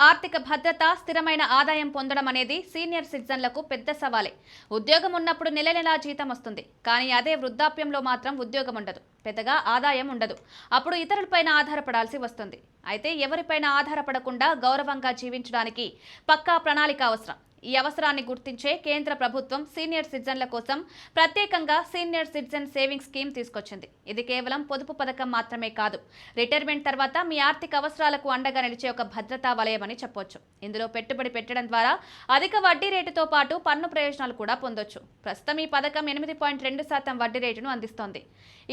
ఆర్థిక భద్రత, స్థిరమైన ఆదాయం పొందడం అనేది సీనియర్ సిటిజన్లకు పెద్ద సవాలే. ఉద్యోగం ఉన్నప్పుడు నెల నెలా జీతం వస్తుంది. కానీ అదే వృద్ధాప్యంలో మాత్రం ఉద్యోగం ఉండదు, పెద్దగా ఆదాయం ఉండదు. అప్పుడు ఇతరులపైన ఆధారపడాల్సి వస్తుంది. అయితే ఎవరిపైన ఆధారపడకుండా గౌరవంగా జీవించడానికి పక్కా ప్రణాళిక అవసరం. ఈ అవసరాన్ని గుర్తించే కేంద్ర ప్రభుత్వం సీనియర్ సిటిజన్ల కోసం ప్రత్యేకంగా సీనియర్ సిటిజన్ సేవింగ్స్ స్కీమ్ తీసుకొచ్చింది. ఇది కేవలం పొదుపు పథకం మాత్రమే కాదు, రిటైర్మెంట్ తర్వాత మీ ఆర్థిక అవసరాలకు అండగా నిలిచే ఒక భద్రతా వలయమని చెప్పొచ్చు. ఇందులో పెట్టుబడి పెట్టడం ద్వారా అధిక వడ్డీ రేటుతో పాటు పన్ను ప్రయోజనాలు కూడా పొందొచ్చు. ప్రస్తుతం ఈ పథకం 8.2% వడ్డీ రేటును అందిస్తోంది.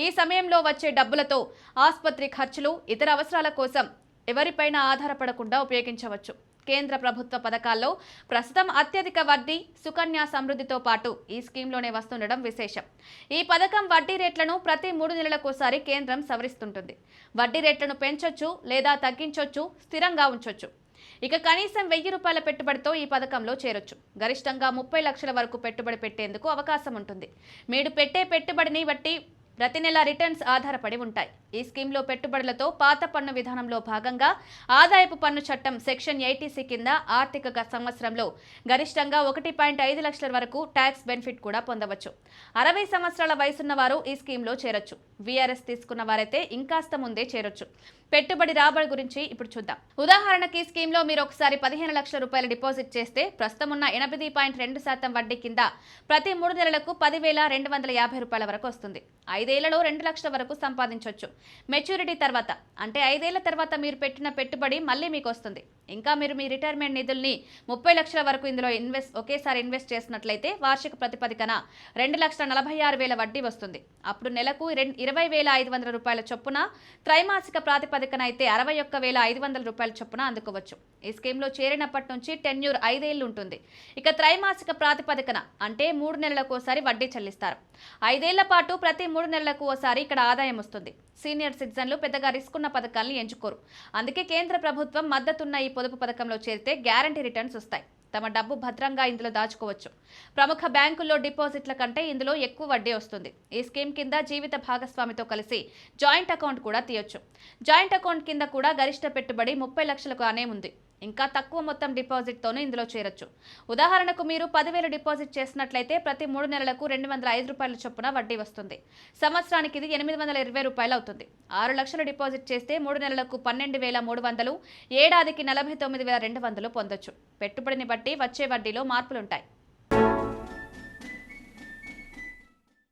ఈ సమయంలో వచ్చే డబ్బులతో ఆసుపత్రి ఖర్చులు, ఇతర అవసరాల కోసం ఎవరిపైన ఆధారపడకుండా ఉపయోగించవచ్చు. కేంద్ర ప్రభుత్వ పథకాల్లో ప్రస్తుతం అత్యధిక వడ్డీ సుకన్య సమృద్ధితో పాటు ఈ స్కీమ్లోనే వస్తుండడం విశేషం. ఈ పథకం వడ్డీ రేట్లను ప్రతి 3 నెలలకోసారి కేంద్రం సవరిస్తుంటుంది. వడ్డీ రేట్లను పెంచొచ్చు లేదా తగ్గించొచ్చు, స్థిరంగా ఉంచొచ్చు. ఇక కనీసం 1000 రూపాయల పెట్టుబడితో ఈ పథకంలో చేరొచ్చు. గరిష్టంగా 30 లక్షల వరకు పెట్టుబడి పెట్టేందుకు అవకాశం ఉంటుంది. మీరు పెట్టే పెట్టుబడిని బట్టి ప్రతి నెల రిటర్న్స్ ఆధారపడి ఉంటాయి. ఈ స్కీమ్లో పెట్టుబడులతో పాత పన్ను విధానంలో భాగంగా ఆదాయపు పన్ను చట్టం సెక్షన్ 80C కింద ఆర్థిక సంవత్సరంలో గరిష్టంగా 1.5 లక్షల వరకు ట్యాక్స్ బెనిఫిట్ కూడా పొందవచ్చు. 60 సంవత్సరాల వయసున్న వారు ఈ స్కీమ్లో చేరొచ్చు. వీఆర్ఎస్ తీసుకున్న వారైతే ఇంకాస్త ముందే చేరొచ్చు. పెట్టుబడి రాబడి గురించి ఇప్పుడు చూద్దాం. ఉదాహరణకి ఈ స్కీమ్లో మీరు ఒకసారి 15 లక్షల రూపాయలు డిపాజిట్ చేస్తే ప్రస్తుతం ఉన్న 8.2% వడ్డీ కింద ప్రతి 3 నెలలకు 10,250 రూపాయల వరకు వస్తుంది. 5 ఏళ్లలో 2 లక్షల వరకు సంపాదించవచ్చు. మెచ్యూరిటీ తర్వాత అంటే 5 ఏళ్ల తర్వాత మీరు పెట్టిన పెట్టుబడి మళ్ళీ మీకు వస్తుంది. ఇంకా మీరు మీ రిటైర్మెంట్ నిధుల్ని 30 లక్షల వరకు ఇందులో ఒకేసారి ఇన్వెస్ట్ చేసినట్లయితే వార్షిక ప్రతిపదికన 2,46,000 వడ్డీ వస్తుంది. అప్పుడు నెలకు 20,500 రూపాయల చొప్పున, త్రైమాసిక ప్రాతిపదికన అయితే 61,500 రూపాయల చొప్పున అందుకోవచ్చు. ఈ స్కీమ్లో చేరినప్పటి నుంచి టెన్యూర్ 5 ఏళ్లు ఉంటుంది. ఇక త్రైమాసిక ప్రాతిపదికన అంటే 3 నెలలకోసారి వడ్డీ చెల్లిస్తారు. 5 ఏళ్ల పాటు ప్రతి 3 నెలలకు ఓసారి ఇక్కడ ఆదాయం వస్తుంది. సీనియర్ సిటిజన్లు పెద్దగా రిస్క్ ఉన్న పథకాలను ఎంచుకోరు. అందుకే కేంద్ర ప్రభుత్వం మద్దతున్న ఈ పొదుపు పథకంలో చేరితే గ్యారంటీ రిటర్న్స్ వస్తాయి. తమ డబ్బు భద్రంగా ఇందులో దాచుకోవచ్చు. ప్రముఖ బ్యాంకుల్లో డిపాజిట్ల కంటే ఇందులో ఎక్కువ వడ్డీ వస్తుంది. ఈ స్కీమ్ కింద జీవిత భాగస్వామితో కలిసి జాయింట్ అకౌంట్ కూడా తీయొచ్చు. జాయింట్ అకౌంట్ కింద కూడా గరిష్ట పెట్టుబడి 30 లక్షలకు అనే ఉంది. ఇంకా తక్కువ మొత్తం డిపాజిట్తోనూ ఇందులో చేరొచ్చు. ఉదాహరణకు మీరు 10,000 డిపాజిట్ చేసినట్లయితే ప్రతి 3 నెలలకు 205 రూపాయల చొప్పున వడ్డీ వస్తుంది. సంవత్సరానికి ఇది 820 రూపాయలు అవుతుంది. 6 లక్షలు డిపాజిట్ చేస్తే 3 నెలలకు 12,300, ఏడాదికి 49,200 పొందొచ్చు. పెట్టుబడిని బట్టి వచ్చే వడ్డీలో మార్పులుంటాయి.